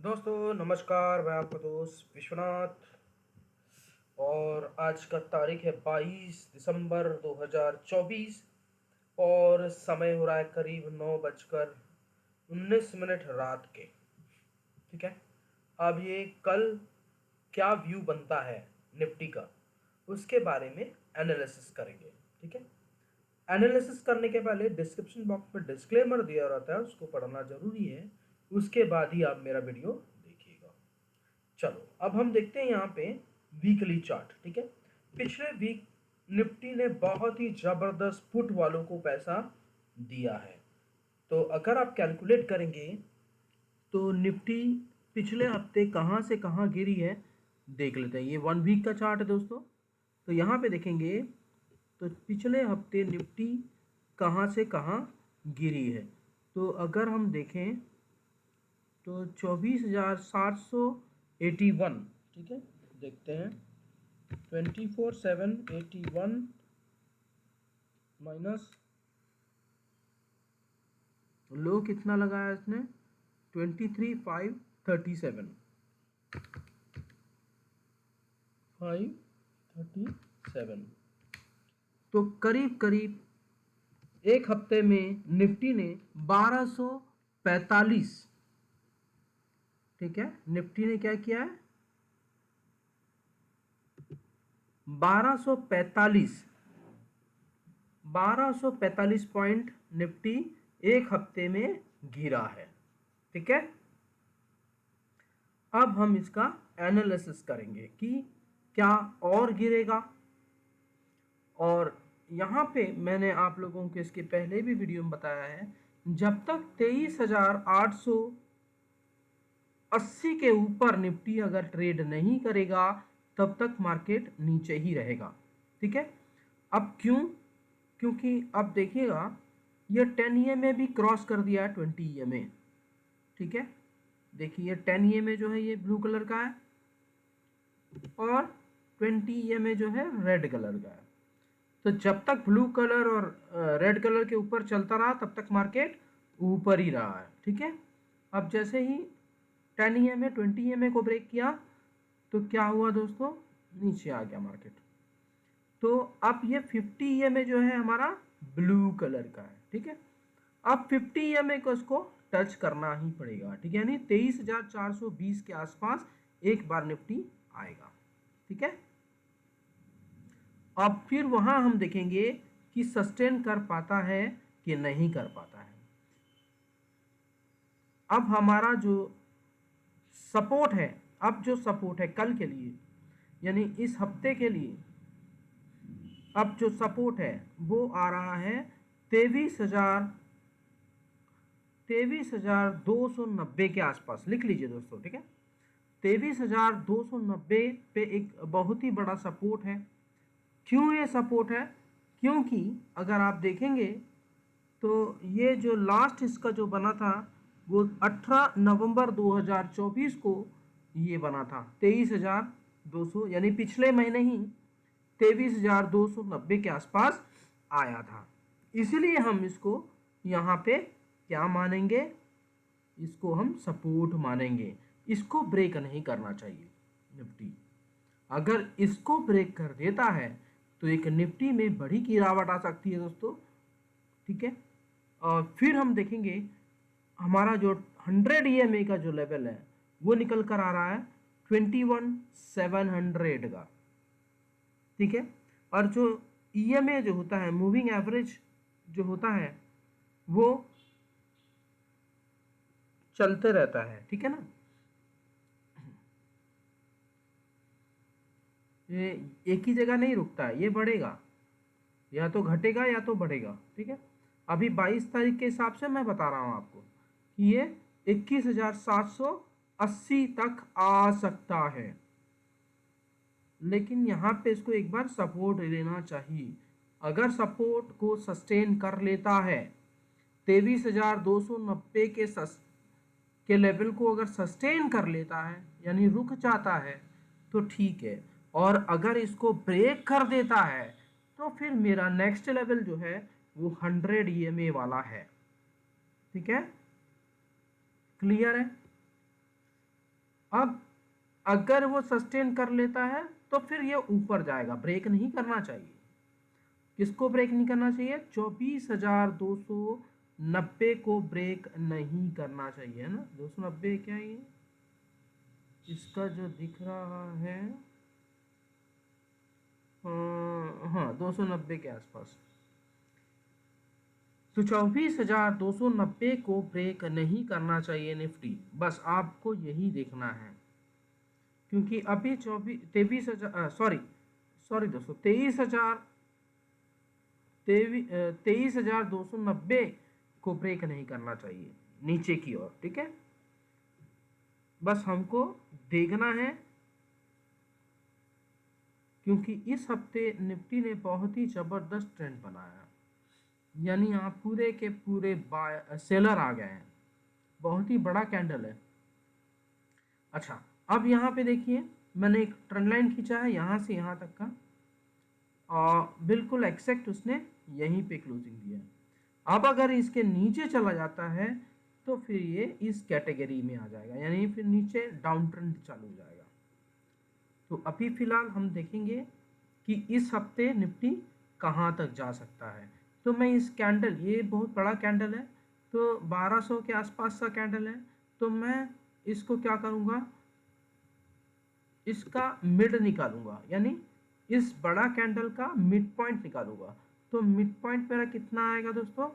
दोस्तों नमस्कार, मैं आपका दोस्त विश्वनाथ। और आज का तारीख है 22 दिसंबर 2024 और समय हो रहा है करीब 9:19 रात के। ठीक है। अब ये कल क्या व्यू बनता है निफ्टी का, उसके बारे में एनालिसिस करेंगे। ठीक है। एनालिसिस करने के पहले डिस्क्रिप्शन बॉक्स में डिस्क्लेमर दिया रहता है, उसको पढ़ना जरूरी है। उसके बाद ही आप मेरा वीडियो देखिएगा। चलो अब हम देखते हैं यहाँ पे वीकली चार्ट। ठीक है। पिछले वीक निफ्टी ने बहुत ही जबरदस्त पुट वालों को पैसा दिया है। तो अगर आप कैलकुलेट करेंगे तो निफ्टी पिछले हफ्ते कहाँ से कहाँ गिरी है देख लेते हैं। ये 1 वीक का चार्ट है दोस्तों। तो यहाँ पे देखेंगे तो पिछले हफ्ते निफ्टी कहाँ से कहाँ गिरी है। तो अगर हम देखें तो 24,781। ठीक है, देखते हैं। 24,781 माइनस लो कितना लगाया इसने, 23,537 537। तो करीब करीब एक हफ्ते में निफ्टी ने 1245, ठीक है, निफ्टी ने क्या किया है 1245 पॉइंट निफ्टी एक हफ्ते में गिरा है। ठीक है। अब हम इसका एनालिसिस करेंगे कि क्या और गिरेगा। और यहाँ पे मैंने आप लोगों को इसके पहले भी वीडियो में बताया है, जब तक 23,880 के ऊपर निफ्टी अगर ट्रेड नहीं करेगा तब तक मार्केट नीचे ही रहेगा। ठीक है। अब क्यों? क्योंकि अब देखिएगा ये 10 EMA भी क्रॉस कर दिया है 20 EMA। ठीक है। देखिए 10 EMA जो है ये ब्लू कलर का है और 20 EMA जो है रेड कलर का है। तो जब तक ब्लू कलर और रेड कलर के ऊपर चलता रहा तब तक मार्केट ऊपर ही रहा है। ठीक है। अब जैसे ही 10 EMA 20 EMA को ब्रेक किया तो क्या हुआ दोस्तों, नीचे आ गया मार्केट। तो अब ये 50 EMA जो है हमारा ब्लू कलर का है। ठीक है। अब 50 EMA को इसको टच करना ही पड़ेगा। ठीक है, यानी 23,420 के आसपास एक बार निफ्टी आएगा। ठीक है। अब फिर वहां हम देखेंगे कि सस्टेन कर पाता है कि नहीं कर पाता है। अब हमारा जो सपोर्ट है, अब जो सपोर्ट है कल के लिए यानी इस हफ्ते के लिए, अब जो सपोर्ट है वो आ रहा है 23,290 के आसपास। लिख लीजिए दोस्तों। ठीक है, 23,290 पे एक बहुत ही बड़ा सपोर्ट है। क्यों ये सपोर्ट है? क्योंकि अगर आप देखेंगे तो ये जो लास्ट इसका जो बना था वो 18 नवंबर 2024 को ये बना था 23,200, यानी पिछले महीने ही 23,290 के आसपास आया था। इसलिए हम इसको यहाँ पे क्या मानेंगे, इसको हम सपोर्ट मानेंगे। इसको ब्रेक नहीं करना चाहिए निफ्टी। अगर इसको ब्रेक कर देता है तो एक निफ्टी में बड़ी गिरावट आ सकती है दोस्तों। ठीक है। और फिर हम देखेंगे हमारा जो 100 EMA का जो लेवल है वो निकल कर आ रहा है 21,700 का। ठीक है। और जो EMA जो होता है, मूविंग एवरेज जो होता है, वो चलते रहता है। ठीक है ना, ये एक ही जगह नहीं रुकता है, ये बढ़ेगा, या तो घटेगा या तो बढ़ेगा। ठीक है। अभी 22 तारीख के हिसाब से मैं बता रहा हूं आपको कि ये 21,780 तक आ सकता है। लेकिन यहाँ पे इसको एक बार सपोर्ट लेना चाहिए। अगर सपोर्ट को सस्टेन कर लेता है, 23,290 के लेवल को अगर सस्टेन कर लेता है यानी रुक जाता है तो ठीक है। और अगर इसको ब्रेक कर देता है तो फिर मेरा नेक्स्ट लेवल जो है वो 100 EMA वाला है। ठीक है, क्लियर है? अब अगर वो सस्टेन कर लेता है तो फिर ये ऊपर जाएगा, ब्रेक नहीं करना चाहिए। किसको ब्रेक नहीं करना चाहिए? 24,290 को ब्रेक नहीं करना चाहिए, है ना। 290 क्या ये इसका जो दिख रहा है, हाँ 290 के आसपास। तो 24,290 को ब्रेक नहीं करना चाहिए निफ्टी, बस आपको यही देखना है। क्योंकि अभी 23,000 सॉरी सॉरी दोस्तों 23,290 को ब्रेक नहीं करना चाहिए नीचे की ओर, ठीक है। बस हमको देखना है, क्योंकि इस हफ्ते निफ्टी ने बहुत ही जबरदस्त ट्रेंड बनाया, यानी यहाँ पूरे के पूरे सेलर आ गए हैं, बहुत ही बड़ा कैंडल है। अच्छा, अब यहाँ पे देखिए मैंने एक ट्रेंड लाइन खींचा है यहाँ से यहाँ तक का, और बिल्कुल एक्सैक्ट उसने यहीं पे क्लोजिंग दिया है। अब अगर इसके नीचे चला जाता है तो फिर ये इस कैटेगरी में आ जाएगा, यानी फिर नीचे डाउन ट्रेंड चालू हो जाएगा। तो अभी फिलहाल हम देखेंगे कि इस हफ्ते निफ्टी कहाँ तक जा सकता है। तो मैं इस कैंडल, ये बहुत बड़ा कैंडल है, तो 1200 के आसपास का कैंडल है, तो मैं इसको क्या करूँगा, इसका मिड निकालूंगा, यानी इस बड़ा कैंडल का मिड पॉइंट निकालूंगा। तो मिड पॉइंट मेरा कितना आएगा दोस्तों?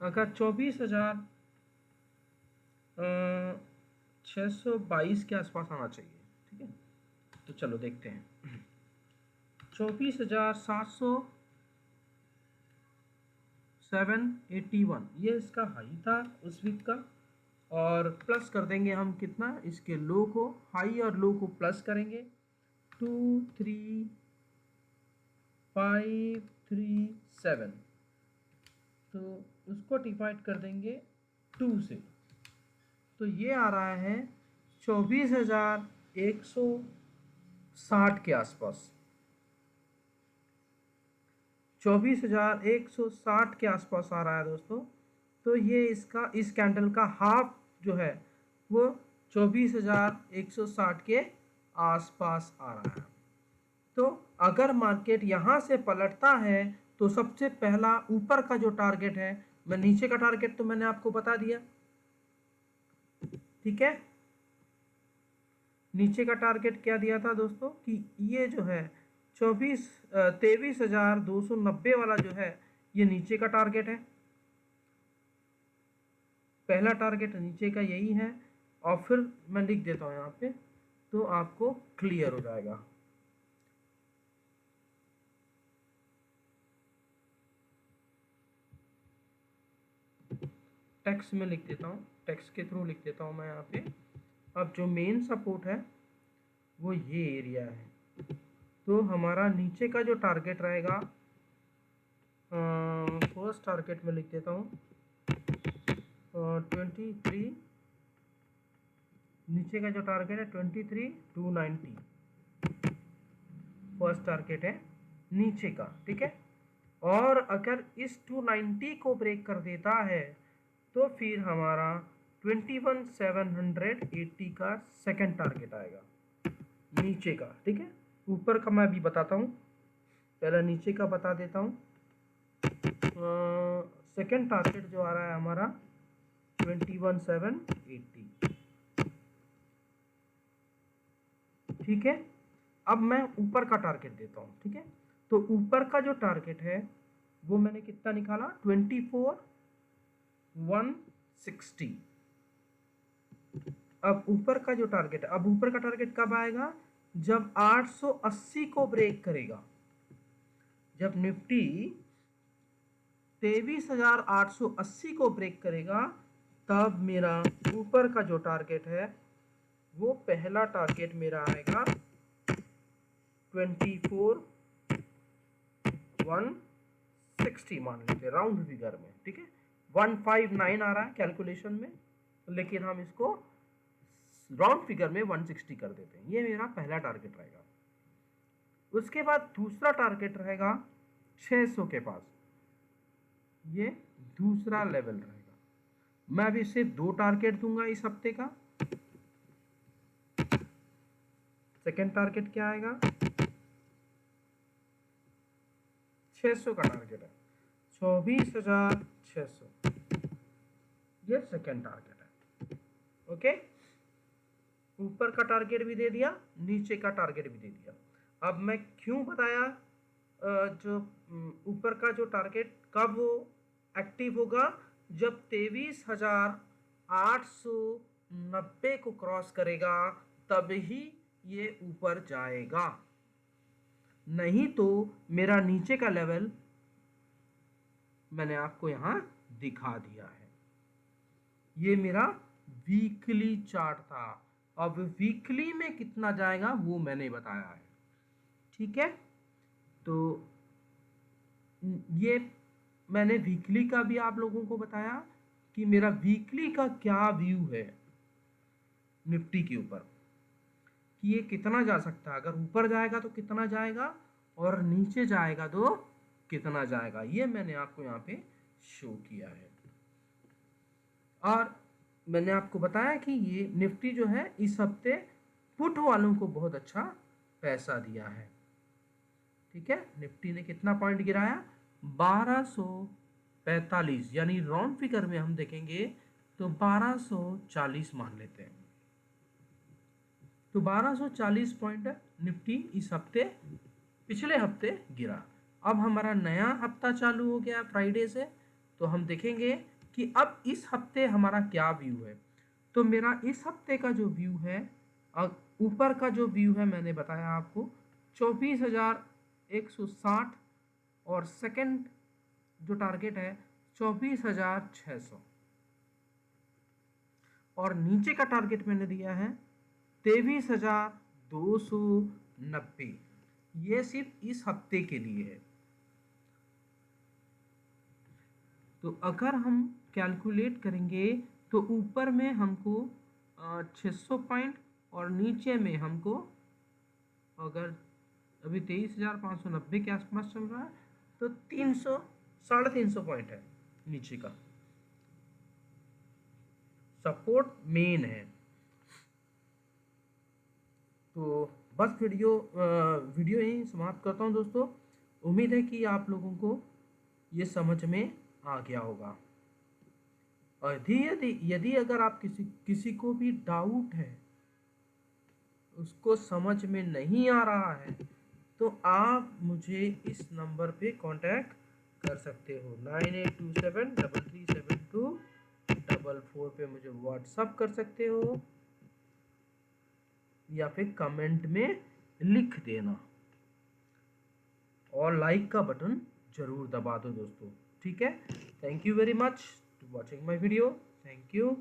अगर 24,622 के आसपास आना चाहिए, ठीक है। तो चलो देखते हैं। 24,781 ये इसका हाई था उस वीक का, और प्लस कर देंगे हम कितना, इसके लो को, हाई और लो को प्लस करेंगे 23,537, तो उसको डिवाइड कर देंगे 2 से, तो ये आ रहा है 24,160 के आसपास। 24,160 के आसपास आ रहा है दोस्तों। तो ये इसका, इस कैंडल का हाफ जो है वो 24,160 के आसपास आ रहा है। तो अगर मार्केट यहाँ से पलटता है तो सबसे पहला ऊपर का जो टारगेट है, मैं नीचे का टारगेट तो मैंने आपको बता दिया, ठीक है। नीचे का टारगेट क्या दिया था दोस्तों कि ये जो है 23,290 वाला जो है ये नीचे का टारगेट है, पहला टारगेट नीचे का यही है। और फिर मैं लिख देता हूँ यहाँ पे, तो आपको क्लियर हो जाएगा। टेक्स्ट में लिख देता हूँ, टेक्स्ट के थ्रू लिख देता हूँ मैं यहाँ पे। अब जो मेन सपोर्ट है वो ये एरिया है, तो हमारा नीचे का जो टारगेट रहेगा, फर्स्ट टारगेट में लिख देता हूँ 23, नीचे का जो टारगेट है 23,290, फर्स्ट टारगेट है नीचे का, ठीक है। और अगर इस 290 को ब्रेक कर देता है तो फिर हमारा 21,780 का सेकंड टारगेट आएगा नीचे का, ठीक है। ऊपर का मैं अभी बताता हूँ, पहले नीचे का बता देता हूँ। सेकंड टारगेट जो आ रहा है हमारा 21,780, ठीक है। अब मैं ऊपर का टारगेट देता हूँ, ठीक है। तो ऊपर का जो टारगेट है वो मैंने कितना निकाला, 24,160। अब ऊपर का जो टारगेट है, अब ऊपर का टारगेट कब आएगा, जब 880 को ब्रेक करेगा। जब निफ्टी 23,880 को ब्रेक करेगा तब मेरा ऊपर का जो टारगेट है वो पहला टारगेट मेरा आएगा 24,160 मान लीजिए राउंड फिगर में, ठीक है। 159 आ रहा है कैलकुलेशन में, लेकिन हम इसको राउंड फिगर में 160 कर देते हैं। ये मेरा पहला टारगेट रहेगा। उसके बाद दूसरा टारगेट रहेगा 600 के पास, ये दूसरा लेवल रहेगा। मैं अभी सिर्फ 2 टारगेट दूंगा इस हफ्ते का, सेकेंड टारगेट क्या आएगा, 600 का टारगेट है, 24,600, ये सेकेंड टारगेट है। ओके, ऊपर का टारगेट भी दे दिया, नीचे का टारगेट भी दे दिया। अब मैं क्यों बताया जो ऊपर का जो टारगेट कब वो एक्टिव होगा, जब 23,890 को क्रॉस करेगा तभी ये ऊपर जाएगा, नहीं तो मेरा नीचे का लेवल मैंने आपको यहां दिखा दिया है। ये मेरा वीकली चार्ट था, अब वीकली में कितना जाएगा वो मैंने बताया है। ठीक है, तो ये मैंने वीकली का भी आप लोगों को बताया कि मेरा वीकली का क्या व्यू है निफ्टी के ऊपर, कि ये कितना जा सकता है, अगर ऊपर जाएगा तो कितना जाएगा और नीचे जाएगा तो कितना जाएगा, ये मैंने आपको यहाँ पे शो किया है। और मैंने आपको बताया कि ये निफ्टी जो है इस हफ्ते पुट वालों को बहुत अच्छा पैसा दिया है। ठीक है, निफ्टी ने कितना पॉइंट गिराया, 1245, यानी राउंड फिगर में हम देखेंगे तो 1240 मान लेते हैं, तो 1240 पॉइंट निफ्टी इस हफ्ते पिछले हफ्ते गिरा। अब हमारा नया हफ्ता चालू हो गया फ्राइडे से, तो हम देखेंगे कि अब इस हफ्ते हमारा क्या व्यू है। तो मेरा इस हफ्ते का जो व्यू है, ऊपर का जो व्यू है मैंने बताया आपको 24,160, और सेकंड जो टारगेट है 24,600, और नीचे का टारगेट मैंने दिया है 23,290। ये सिर्फ इस हफ्ते के लिए है। तो अगर हम कैलकुलेट करेंगे तो ऊपर में हमको 600 पॉइंट और नीचे में हमको, अगर अभी 23,590 के आसपास चल रहा है तो 300-350 पॉइंट है नीचे का सपोर्ट मेन है। तो बस वीडियो यही समाप्त करता हूँ दोस्तों। उम्मीद है कि आप लोगों को ये समझ में आ गया होगा। और यदि अगर आप किसी को भी डाउट है, उसको समझ में नहीं आ रहा है, तो आप मुझे इस नंबर पे कांटेक्ट कर सकते हो, 9827337244 पे मुझे व्हाट्सअप कर सकते हो, या फिर कमेंट में लिख देना, और लाइक का बटन जरूर दबा दो दोस्तों। ठीक है, thank you very much to watching my video, thank you.